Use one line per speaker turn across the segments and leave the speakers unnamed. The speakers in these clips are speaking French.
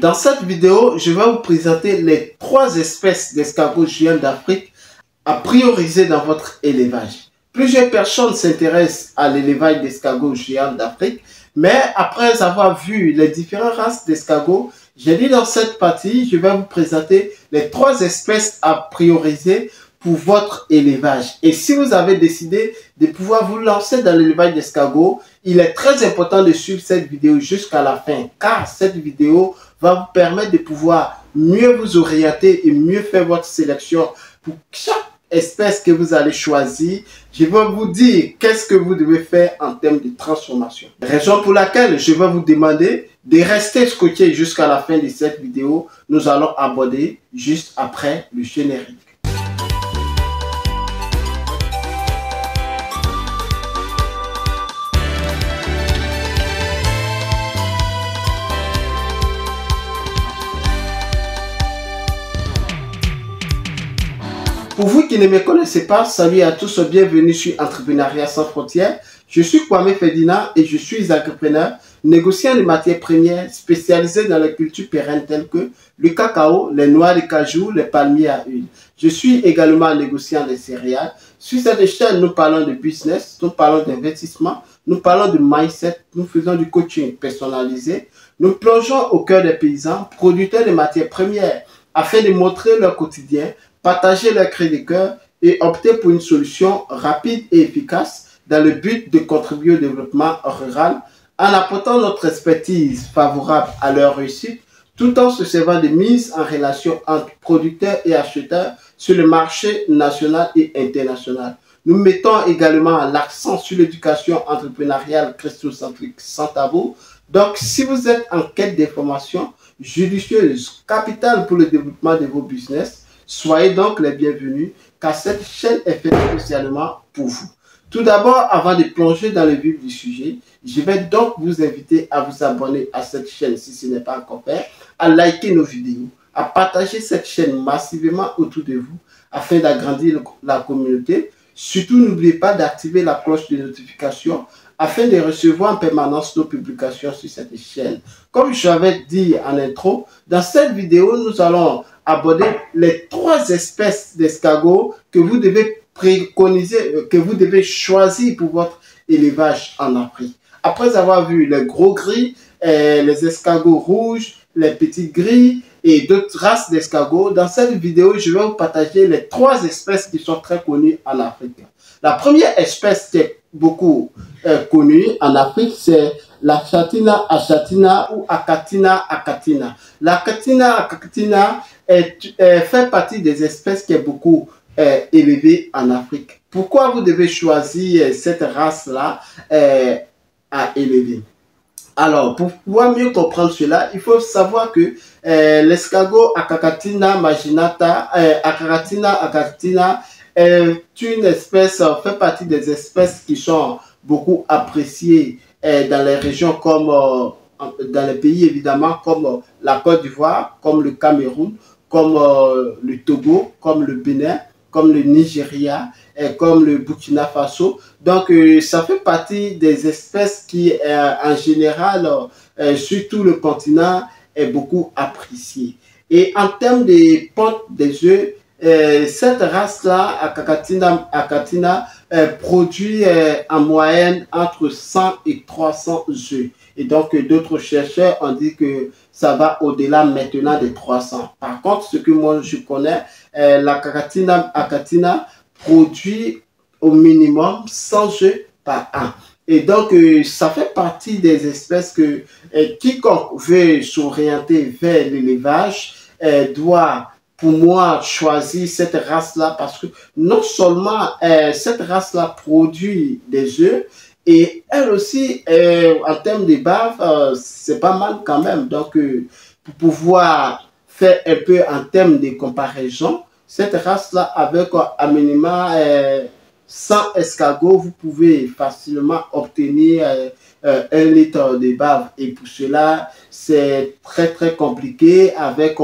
Dans cette vidéo, je vais vous présenter les 3 espèces d'escargots géants d'Afrique à prioriser dans votre élevage. Plusieurs personnes s'intéressent à l'élevage d'escargots géants d'Afrique, mais après avoir vu les différentes races d'escargots, j'ai dit dans cette partie, je vais vous présenter les 3 espèces à prioriser pour votre élevage. Et si vous avez décidé de pouvoir vous lancer dans l'élevage d'escargots, il est très important de suivre cette vidéo jusqu'à la fin, car cette vidéo va vous permettre de pouvoir mieux vous orienter et mieux faire votre sélection pour chaque espèce que vous allez choisir. Je vais vous dire qu'est-ce que vous devez faire en termes de transformation. Raison pour laquelle je vais vous demander de rester scotché jusqu'à la fin de cette vidéo. Nous allons aborder juste après le générique. Pour vous qui ne me connaissez pas, salut à tous, bienvenue sur Entrepreneuriat sans frontières. Je suis Kwame Ferdinand et je suis agripreneur, négociant de matières premières spécialisé dans la culture pérenne telles que le cacao, les noix de cajou, les palmiers à huile. Je suis également négociant de céréales. Sur cette chaîne, nous parlons de business, nous parlons d'investissement, nous parlons de mindset, nous faisons du coaching personnalisé. Nous plongeons au cœur des paysans, producteurs de matières premières, afin de montrer leur quotidien, partager leur cri de cœur et opter pour une solution rapide et efficace dans le but de contribuer au développement rural en apportant notre expertise favorable à leur réussite tout en se servant de mise en relation entre producteurs et acheteurs sur le marché national et international. Nous mettons également l'accent sur l'éducation entrepreneuriale christocentrique sans tabou. Donc, si vous êtes en quête d'informations judicieuses, capitales pour le développement de vos business, soyez donc les bienvenus car cette chaîne est faite spécialement pour vous. Tout d'abord, avant de plonger dans le vif du sujet, je vais donc vous inviter à vous abonner à cette chaîne si ce n'est pas encore fait, à liker nos vidéos, à partager cette chaîne massivement autour de vous afin d'agrandir la communauté. Surtout, n'oubliez pas d'activer la cloche de notification afin de recevoir en permanence nos publications sur cette chaîne. Comme je l'avais dit en intro, dans cette vidéo, nous allons aborder les 3 espèces d'escargots que vous devez préconiser, que vous devez choisir pour votre élevage en Afrique. Après avoir vu les gros gris, les escargots rouges, les petits gris et d'autres races d'escargots, dans cette vidéo, je vais vous partager les 3 espèces qui sont très connues en Afrique. La première espèce qui est beaucoup connue en Afrique, c'est l'Achatina achatina ou Achatina achatina. L'Achatina achatina fait partie des espèces qui est beaucoup élevée en Afrique. Pourquoi vous devez choisir cette race-là à élever? Alors, pour pouvoir mieux comprendre cela, il faut savoir que l'escargot Achatina marginata, Achatina achatina est une espèce, fait partie des espèces qui sont beaucoup appréciées dans les régions comme, dans les pays évidemment comme la Côte d'Ivoire, comme le Cameroun, comme le Togo, comme le Bénin, comme le Nigeria, et comme le Burkina Faso. Donc, ça fait partie des espèces qui, en général, sur tout le continent, est beaucoup appréciée. Et en termes de ponte des œufs, cette race-là, Achatina, produit en moyenne entre 100 et 300 œufs. Et donc, d'autres chercheurs ont dit que ça va au-delà maintenant des 300. Par contre, ce que moi je connais, l'Achatina produit au minimum 100 œufs par an. Et donc, ça fait partie des espèces que quiconque veut s'orienter vers l'élevage doit, pour moi, choisir cette race-là parce que non seulement cette race-là produit des œufs, et elle aussi, en termes de bave, c'est pas mal quand même. Donc, pour pouvoir faire un peu en termes de comparaison, cette race-là, avec à minima 100 escargots, vous pouvez facilement obtenir 1 litre de bave. Et pour cela, c'est très compliqué avec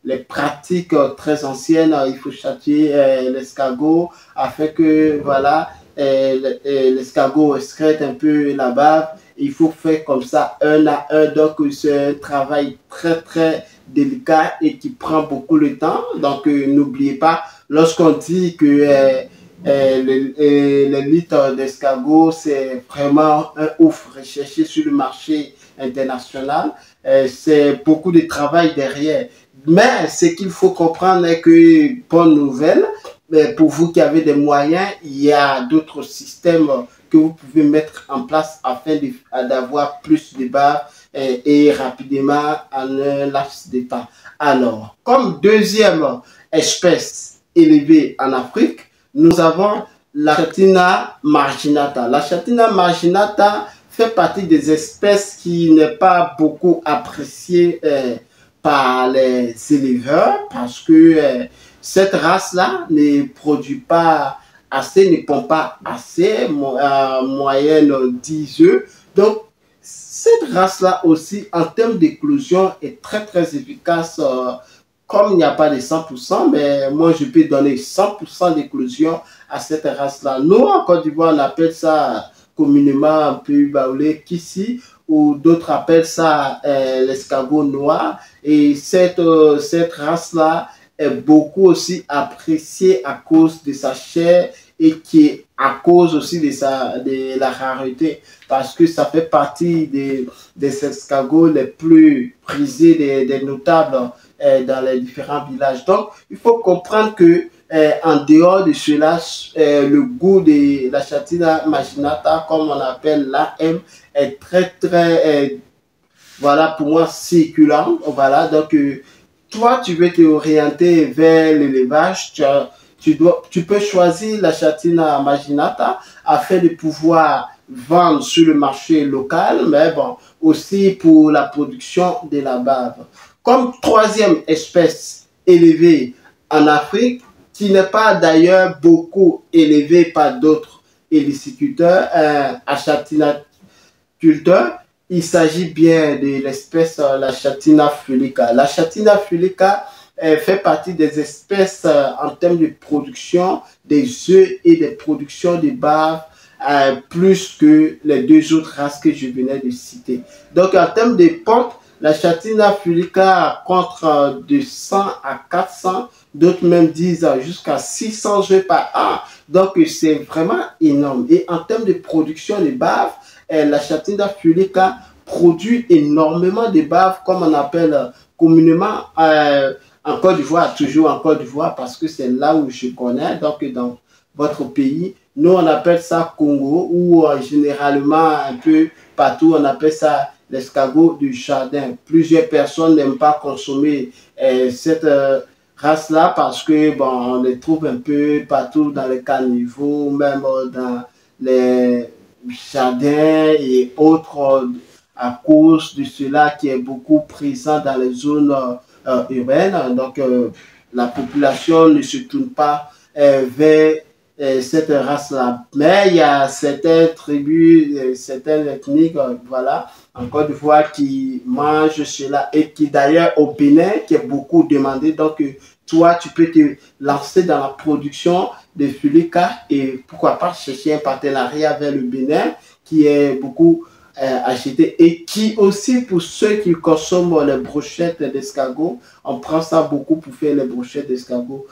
les pratiques très anciennes. Il faut châtier l'escargot afin que, voilà, l'escargot excrète un peu la bave Il faut faire comme ça, un à un. Donc, c'est un travail très délicat et qui prend beaucoup de temps. Donc, n'oubliez pas, lorsqu'on dit que les litres d'escargot, c'est vraiment un ouf recherché sur le marché international. C'est beaucoup de travail derrière. Mais ce qu'il faut comprendre est que, bonne nouvelle, pour vous qui avez des moyens, il y a d'autres systèmes que vous pouvez mettre en place afin d'avoir plus de bars et rapidement en un laps de temps. Alors, comme deuxième espèce élevée en Afrique, nous avons la Chatina marginata. La Chatina marginata fait partie des espèces qui n'est pas beaucoup appréciée par les éleveurs parce que cette race-là ne produit pas assez, ne pond pas assez, moyenne 10 œufs. Donc, cette race-là aussi, en termes d'éclosion, est très efficace. Comme il n'y a pas de 100%, mais moi, je peux donner 100% d'éclosion à cette race-là. Nous, en Côte d'Ivoire, on appelle ça communément un peu baoulé kissi, ou d'autres appellent ça l'escargot noir. Et cette race-là est beaucoup aussi appréciée à cause de sa chair et qui est à cause aussi de la rareté, parce que ça fait partie des escargots les plus prisés, des notables dans les différents villages. Donc, il faut comprendre que en dehors de cela, le goût de la Chatina marginata, comme on appelle l'AM, est très voilà, pour moi, circulant. Voilà, donc, toi, tu veux t'orienter vers l'élevage, tu peux choisir la Chatina marginata afin de pouvoir vendre sur le marché local, mais bon, aussi pour la production de la bave. Comme troisième espèce élevée en Afrique, qui n'est pas d'ailleurs beaucoup élevée par d'autres héliciculteurs, achatinaculteurs, il s'agit bien de l'espèce la Chatina fulica. La Chatina fulica fait partie des espèces en termes de production des œufs et de production de bave plus que les deux autres races que je venais de citer. Donc en termes de ponte, la Chatina fulica compte de 100 à 400, d'autres même disent jusqu'à 600 œufs par an. Donc c'est vraiment énorme. Et en termes de production de bave, la Chatina fulica produit énormément de bave, comme on appelle communément en Côte d'Ivoire, toujours en Côte d'Ivoire, parce que c'est là où je connais. Donc dans votre pays, nous on appelle ça Congo, ou généralement un peu partout on appelle ça l'escargot du jardin. Plusieurs personnes n'aiment pas consommer cette race-là parce que bon, on les trouve un peu partout dans les caniveaux, même dans les jardins et autres, à cause de cela qui est beaucoup présent dans les zones urbaines. Donc, la population ne se tourne pas vers cette race-là. Mais il y a certaines tribus, certaines ethnies, voilà, en Côte d'Ivoire qui mangent cela et qui d'ailleurs au Bénin, qui est beaucoup demandé. Donc, toi, tu peux te lancer dans la production de fulica et pourquoi pas chercher un partenariat vers le Bénin qui est beaucoup acheté et qui aussi pour ceux qui consomment les brochettes d'escargot, on prend ça beaucoup pour faire les brochettes d'escargot.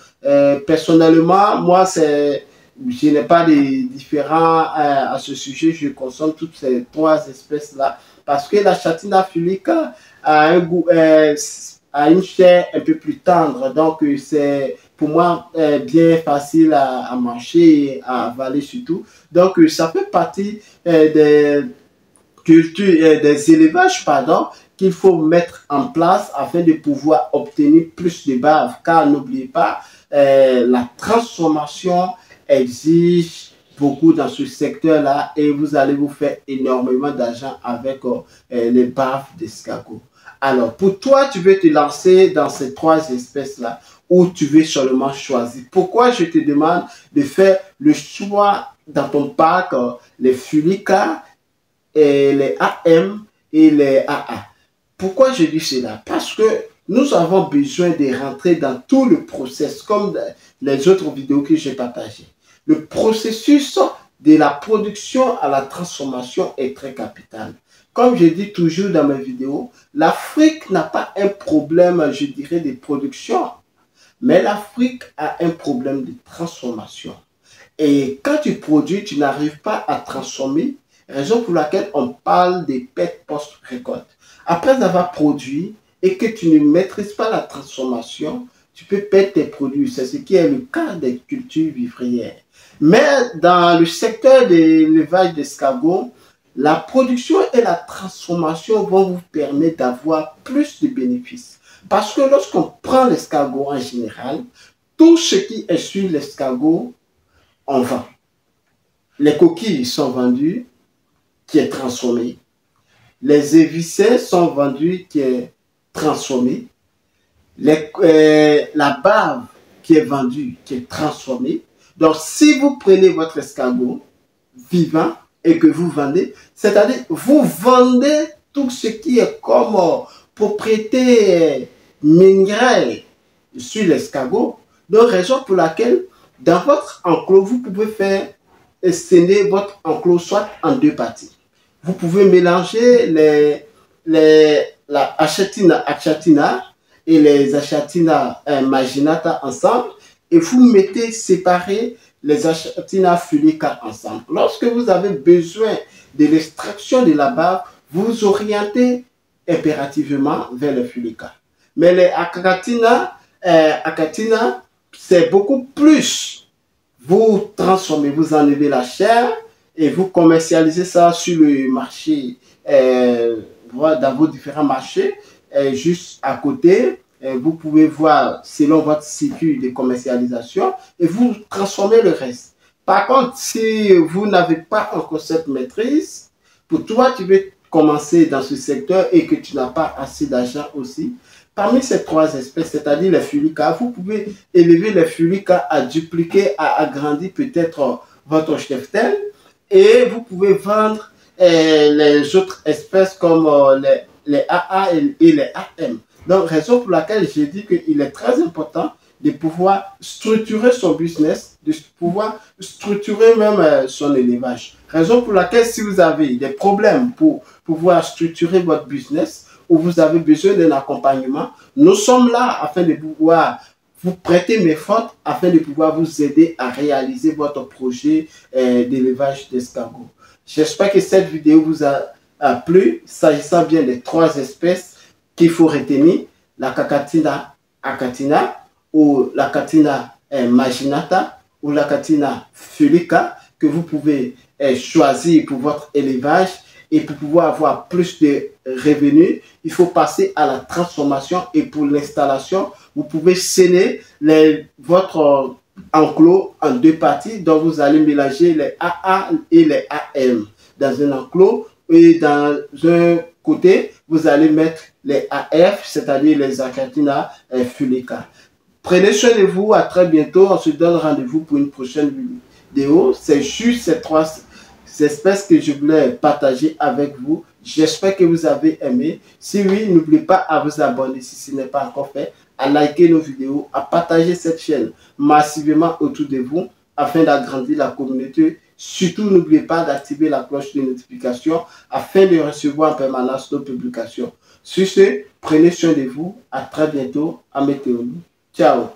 Personnellement, moi, je n'ai pas de différents à ce sujet, je consomme toutes ces trois espèces-là parce que la Chatina fulica a un goût, a une chair un peu plus tendre, donc c'est pour moi bien facile à manger et à avaler surtout. Donc ça fait partie des cultures, des élevages, pardon, qu'il faut mettre en place afin de pouvoir obtenir plus de bave. Car n'oubliez pas, la transformation exige beaucoup dans ce secteur-là et vous allez vous faire énormément d'argent avec les baves d'escargot. Alors, pour toi, tu veux te lancer dans ces trois espèces-là ou tu veux seulement choisir. Pourquoi je te demande de faire le choix dans ton parc, les fulica, et les AM et les AA. Pourquoi je dis cela? Parce que nous avons besoin de rentrer dans tout le process, comme les autres vidéos que j'ai partagées. Le processus de la production à la transformation est très capital. comme je dis toujours dans mes vidéos, l'Afrique n'a pas un problème, je dirais, de production, mais l'Afrique a un problème de transformation. Et quand tu produis, tu n'arrives pas à transformer, raison pour laquelle on parle des pertes post-récolte. Après avoir produit et que tu ne maîtrises pas la transformation, tu peux perdre tes produits. C'est ce qui est le cas des cultures vivrières. Mais dans le secteur de l'élevage d'escargots, la production et la transformation vont vous permettre d'avoir plus de bénéfices. Parce que lorsqu'on prend l'escargot en général, tout ce qui est sur l'escargot, on vend. Les coquilles sont vendues, qui est transformé. Les évissets sont vendus, qui est transformé. La bave qui est vendue, qui est transformée. Donc, si vous prenez votre escargot vivant et que vous vendez, c'est-à-dire vous vendez tout ce qui est comme propriété minérale sur l'escargot. Donc, raison pour laquelle dans votre enclos, vous pouvez faire sceller votre enclos soit en deux parties. Vous pouvez mélanger la Achatina achatina et les Achatina marginata ensemble et vous mettez séparer les Achatina fulica ensemble. Lorsque vous avez besoin de l'extraction de la bave, vous orientez impérativement vers le fulica. Mais les Achatina, c'est beaucoup plus. Vous transformez, vous enlevez la chair et vous commercialisez ça sur le marché, dans vos différents marchés, juste à côté. Vous pouvez voir selon votre cycle de commercialisation et vous transformez le reste. Par contre, si vous n'avez pas encore cette maîtrise, pour toi, tu veux commencer dans ce secteur et que tu n'as pas assez d'argent aussi, parmi ces trois espèces, c'est-à-dire les fulicas, vous pouvez élever les fulicas à dupliquer, à agrandir peut-être votre cheptel et vous pouvez vendre les autres espèces comme les AA et les AM. Donc, raison pour laquelle j'ai dit qu'il est très important de pouvoir structurer son business, de pouvoir structurer même son élevage. Raison pour laquelle si vous avez des problèmes pour pouvoir structurer votre business ou vous avez besoin d'un accompagnement, nous sommes là afin de pouvoir vous prêter mes forces afin de pouvoir vous aider à réaliser votre projet d'élevage d'escargots. J'espère que cette vidéo vous a plu, s'agissant bien des trois espèces qu'il faut retenir, la Cacatina achatina ou la Cacatina marginata ou la Cacatina fulica que vous pouvez choisir pour votre élevage et pour pouvoir avoir plus de revenus, il faut passer à la transformation et pour l'installation, vous pouvez sceller votre enclos en deux parties dont vous allez mélanger les AA et les AM dans un enclos et dans un côté, vous allez mettre les AF, c'est-à-dire les Achatina fulica. Prenez soin de vous, à très bientôt. On se donne rendez-vous pour une prochaine vidéo. C'est juste ces trois espèces que je voulais partager avec vous. J'espère que vous avez aimé. Si oui, n'oubliez pas à vous abonner si ce n'est pas encore fait, à liker nos vidéos, à partager cette chaîne massivement autour de vous afin d'agrandir la communauté. Surtout, n'oubliez pas d'activer la cloche de notification afin de recevoir en permanence nos publications. Sur ce, prenez soin de vous. À très bientôt. À météo. Ciao.